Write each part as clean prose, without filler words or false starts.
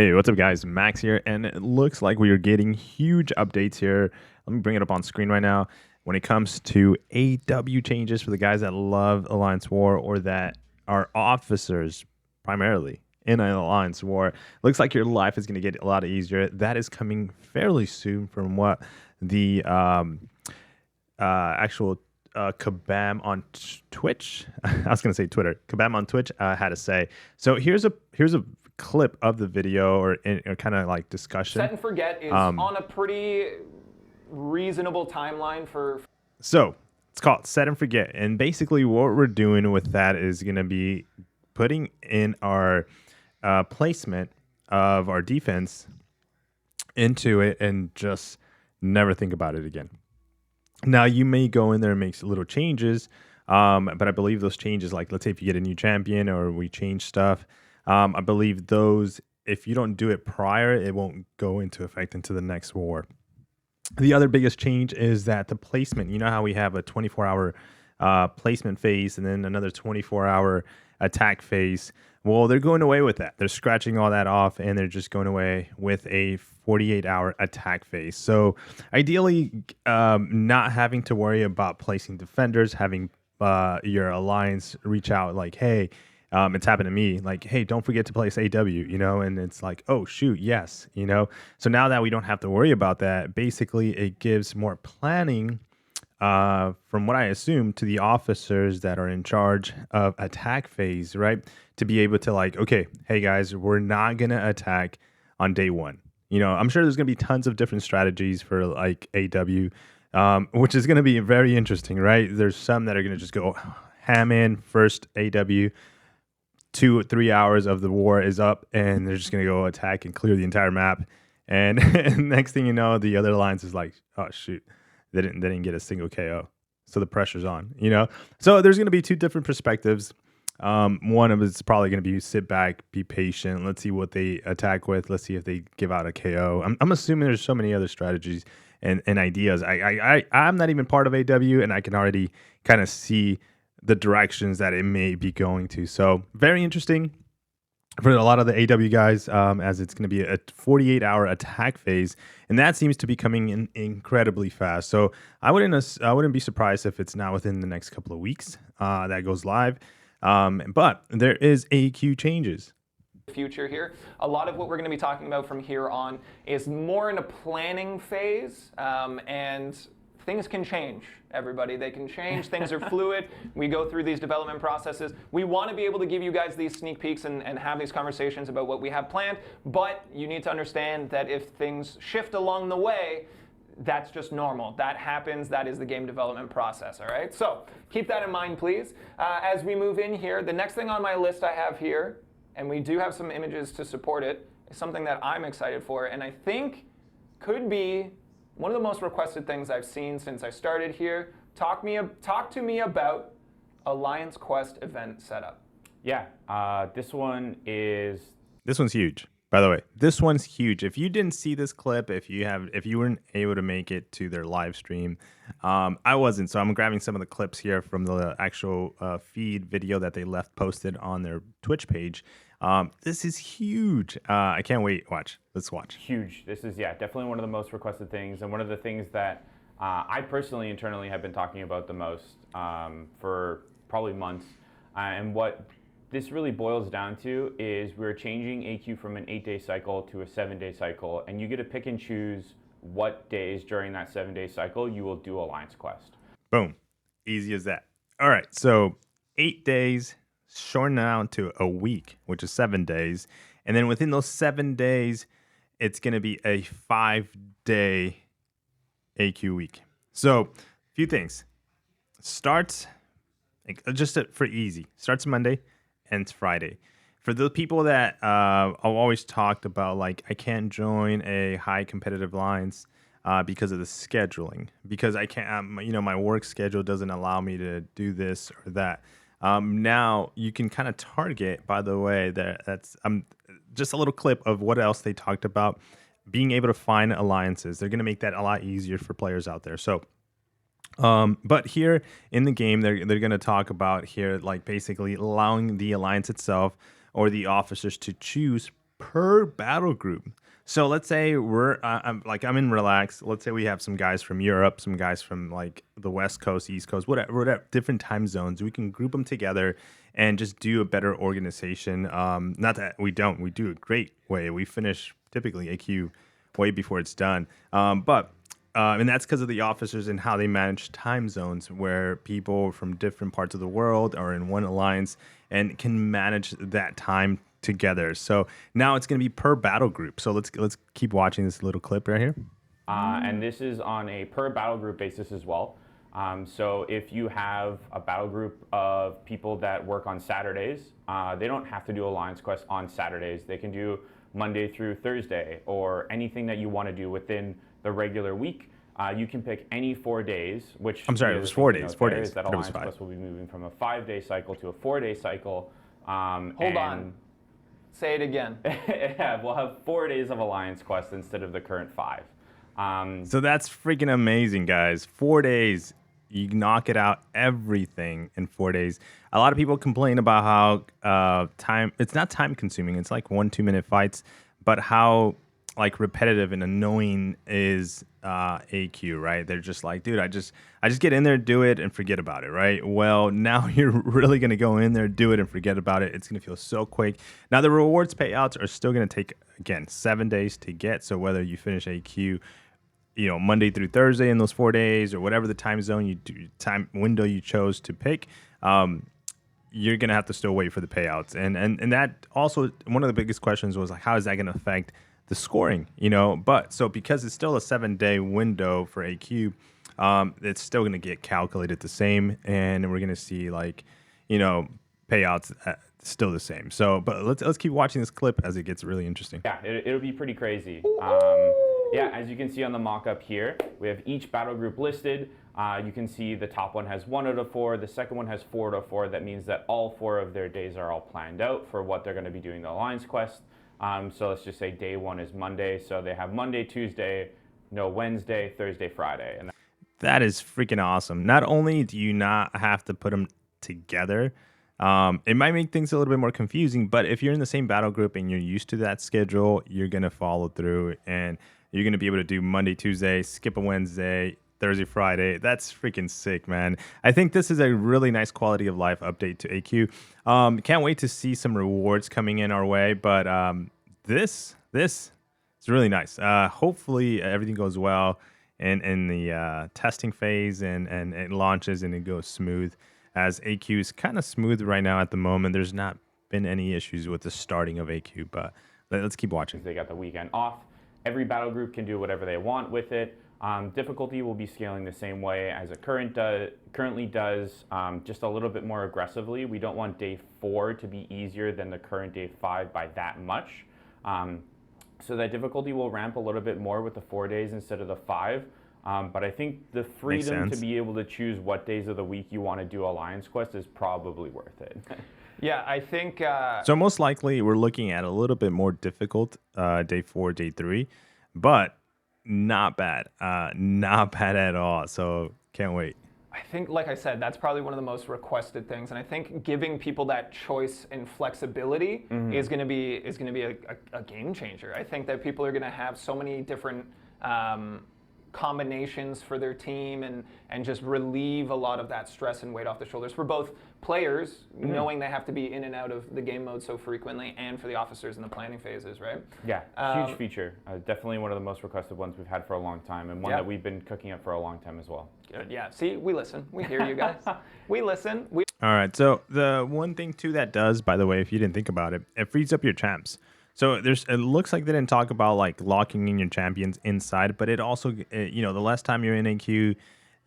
Hey, what's up, guys? Max here, and it looks like we are getting huge updates here. Let me bring it up on screen right now. When it comes to AW changes for the guys that love Alliance War or that are officers primarily in an Alliance War, looks like your life is going to get a lot easier. That is coming fairly soon from what the actual Kabam on Twitch. I was going to say Twitter. Kabam on Twitch had to say. So here's a clip of the video or kind of like discussion. Set and Forget is on a pretty reasonable timeline for. So it's called Set and Forget, and basically what we're doing with that is going to be putting in our placement of our defense into it and just never think about it again. Now, you may go in there and make little changes, but I believe those changes, like let's say if you get a new champion or we change stuff, I believe those, if you don't do it prior, it won't go into effect into the next war. The other biggest change is that the placement, you know how we have a 24-hour placement phase and then another 24-hour attack phase. Well, they're going away with that. They're scratching all that off, and they're just going away with a 48-hour attack phase. So ideally, not having to worry about placing defenders, having your alliance reach out like, hey, it's happened to me, like, hey, don't forget to place AW, and it's like, oh, shoot, yes, So now that we don't have to worry about that, basically it gives more planning, from what I assume, to the officers that are in charge of attack phase, right? To be able to like, okay, hey guys, we're not going to attack on day one. I'm sure there's going to be tons of different strategies for like AW, which is going to be very interesting, right? There's some that are going to just go ham in first AW, 2 or 3 hours of the war is up, and they're just going to go attack and clear the entire map. And, and next thing you know, the other alliance is like, oh, shoot, they didn't get a single KO. So the pressure's on, So there's going to be two different perspectives. One of it's probably going to be sit back, be patient. Let's see what they attack with. Let's see if they give out a KO. I'm assuming there's so many other strategies and ideas. I'm not even part of AW, and I can already kind of see the directions that it may be going to. So very interesting for a lot of the AW guys, as it's going to be a 48-hour attack phase, and that seems to be coming in incredibly fast. So I wouldn't be surprised if it's not within the next couple of weeks that goes live. But there is AQ changes. Future here. A lot of what we're going to be talking about from here on is more in a planning phase, and things can change, everybody. They can change. Things are fluid. We go through these development processes. We want to be able to give you guys these sneak peeks and have these conversations about what we have planned, but you need to understand that if things shift along the way, that's just normal. That happens. That is the game development process, all right? So keep that in mind, please. As we move in here, the next thing on my list I have here, and we do have some images to support it, is something that I'm excited for, and I think could be one of the most requested things I've seen since I started here. Talk to me about Alliance Quest event setup. Yeah, this one's huge. By the way, this one's huge. If you didn't see this clip, if you weren't able to make it to their live stream, I wasn't. So I'm grabbing some of the clips here from the actual feed video that they left posted on their Twitch page. This is huge. I can't wait. Let's watch. Huge. This is, definitely one of the most requested things, and one of the things that I personally internally have been talking about the most for probably months. And what this really boils down to is we're changing AQ from an 8-day cycle to a 7-day cycle, and you get to pick and choose what days during that 7-day cycle you will do Alliance Quest. Boom. Easy as that. All right. So 8 days, shortened down to a week, which is 7 days. And then within those 7 days, it's going to be a 5-day AQ week. So a few things. Starts, for easy, starts Monday, ends Friday. For the people that I've always talked about, like, I can't join a high competitive alliance because of the scheduling, because I can't, my work schedule doesn't allow me to do this or that. Now you can kind of target, by the way, that's just a little clip of what else they talked about, being able to find alliances. They're going to make that a lot easier for players out there. So but here in the game, they're going to talk about here, like basically allowing the alliance itself or the officers to choose per battle group. So let's say I'm in relax. Let's say we have some guys from Europe, some guys from like the West Coast, East Coast, whatever different time zones. We can group them together and just do a better organization. Not that we don't, we do a great way. We finish typically AQ way before it's done. And that's because of the officers and how they manage time zones, where people from different parts of the world are in one alliance and can manage that time together. So now it's going to be per battle group. So let's keep watching this little clip right here. And this is on a per battle group basis as well. So if you have a battle group of people that work on Saturdays, they don't have to do Alliance Quest on Saturdays. They can do Monday through Thursday, or anything that you want to do within the regular week. You can pick any 4 days, which I'm sorry, it was 4 days. 4 days. That Alliance Quest will be moving from a 5-day cycle to a 4-day cycle. Hold on. Say it again. Yeah, we'll have 4 days of Alliance Quest instead of the current 5. So that's freaking amazing, guys. 4 days. You knock it out, everything in 4 days. A lot of people complain about how it's not time consuming. It's like 1-2 minute fights, but how like repetitive and annoying is AQ, right? They're just like, dude, I just get in there, do it, and forget about it, right? Well, now you're really gonna go in there, do it, and forget about it. It's gonna feel so quick. Now the rewards payouts are still gonna take, again, 7 days to get. So whether you finish AQ, Monday through Thursday in those 4 days, or whatever the time window you chose to pick, you're gonna have to still wait for the payouts. And that also, one of the biggest questions was like, how is that gonna affect the scoring? But so because it's still a 7-day window for AQ, it's still gonna get calculated the same, and we're gonna see like, payouts still the same. So, but let's keep watching this clip as it gets really interesting. Yeah, it'll be pretty crazy. Yeah, as you can see on the mock-up here, we have each battle group listed. You can see the top one has 1 out of 4, the second one has 4 out of 4. That means that all 4 of their days are all planned out for what they're going to be doing the Alliance Quest. So let's just say day 1 is Monday. So they have Monday, Tuesday, no Wednesday, Thursday, Friday. And that is freaking awesome. Not only do you not have to put them together, it might make things a little bit more confusing, but if you're in the same battle group and you're used to that schedule, you're going to follow through, and you're going to be able to do Monday, Tuesday, skip a Wednesday, Thursday, Friday. That's freaking sick, man. I think this is a really nice quality of life update to AQ. Can't wait to see some rewards coming in our way, but this is really nice. Hopefully everything goes well in the testing phase and it launches and it goes smooth, as AQ is kind of smooth right now at the moment. There's not been any issues with the starting of AQ, but let's keep watching. They got the weekend off. Every battle group can do whatever they want with it. Difficulty will be scaling the same way as it currently does, just a little bit more aggressively. We don't want day 4 to be easier than the current day 5 by that much. So that difficulty will ramp a little bit more with the 4 days instead of the 5. But I think the freedom to be able to choose what days of the week you want to do Alliance Quest is probably worth it. Yeah, I think... So most likely we're looking at a little bit more difficult day 4, day 3, but not bad. Not bad at all. So can't wait. I think, like I said, that's probably one of the most requested things, and I think giving people that choice and flexibility is going to be a game changer. I think that people are going to have so many different combinations for their team and just relieve a lot of that stress and weight off the shoulders for both players, knowing they have to be in and out of the game mode so frequently, and for the officers in the planning phases, right? Yeah, huge feature. Definitely one of the most requested ones we've had for a long time, and one that we've been cooking up for a long time as well. Good, yeah. See, we listen. We hear you guys. We listen. All right, so the one thing too that does, by the way, if you didn't think about it, it frees up your champs. So it looks like they didn't talk about like locking in your champions inside, but it also, the less time you're in AQ,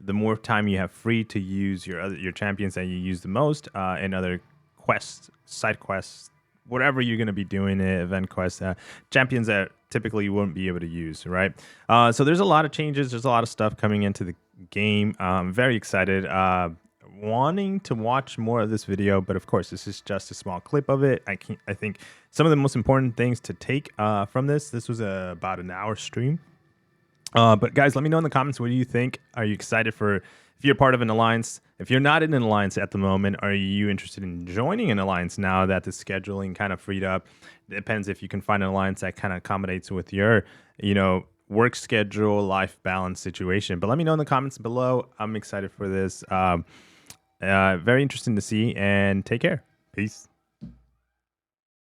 the more time you have free to use your champions that you use the most in other quests, side quests, whatever you're going to be doing, event quests, champions that typically you wouldn't be able to use, right? So there's a lot of changes. There's a lot of stuff coming into the game. I'm very excited. Wanting to watch more of this video, but of course this is just a small clip of it. I think some of the most important things to take from this was about an hour stream. But guys, let me know in the comments, what do you think? Are you excited for if you're part of an alliance, if you're not in an alliance at the moment, are you interested in joining an alliance now that the scheduling kind of freed up? It depends if you can find an alliance that kind of accommodates with your, work schedule, life balance situation. But let me know in the comments below. I'm excited for this. Very interesting to see, and take care. Peace.